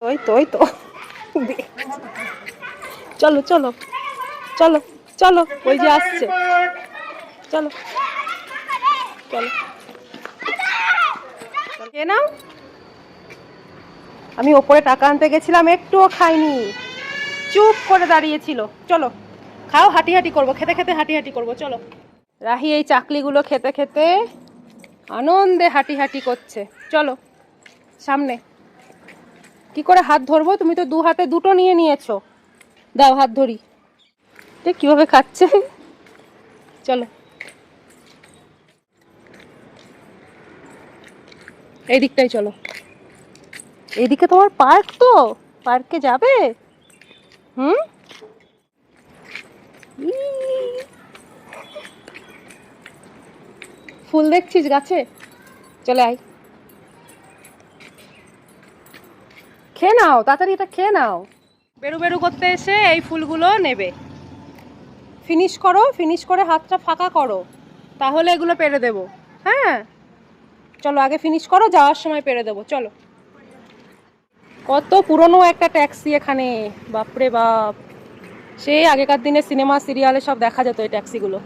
ওই তো ওই তো চলো চলো চলো চলো, ওই যে আসছে, চলো চলো কে নাও। আমি ওপরে টাকা আনতে গেছিলাম, একটুও খাইনি, চুপ করে দাঁড়িয়েছিল। চলো খাও, হাঁটি হাঁটি করবো, খেতে খেতে হাঁটি হাঁটি করবো, চলো। রাহি এই চাকলিগুলো খেতে খেতে আনন্দে হাঁটি হাঁটি করছে। চলো সামনে। কি করে হাত ধরবো? তুমি তো দু হাতে দুটো নিয়ে নিয়েছো, দাও হাত ধরি। দেখ কিভাবে খাচ্ছে। চলো এই দিকটাই চলো। এইদিকে তোমার পার্ক, তো পার্কে যাবে? হুম, ফুল দেখছিস গাছে? চলে আয়, খেয়ে নাও তাড়াতাড়ি, এটা খেয়ে নাও। বেরু বেরু করতে এসে এই ফুলগুলো নেবে। ফিনিশ করো, ফিনিশ করে হাতটা ফাঁকা করো, তাহলে এগুলো পেরে দেবো। হ্যাঁ চলো আগে ফিনিশ করো, যাওয়ার সময় পেরে দেবো। চলো। কত পুরনো একটা ট্যাক্সি এখানে, বাপরে বাপ, সেই আগেকার দিনে সিনেমা সিরিয়ালে সব দেখা যেত এই ট্যাক্সিগুলো।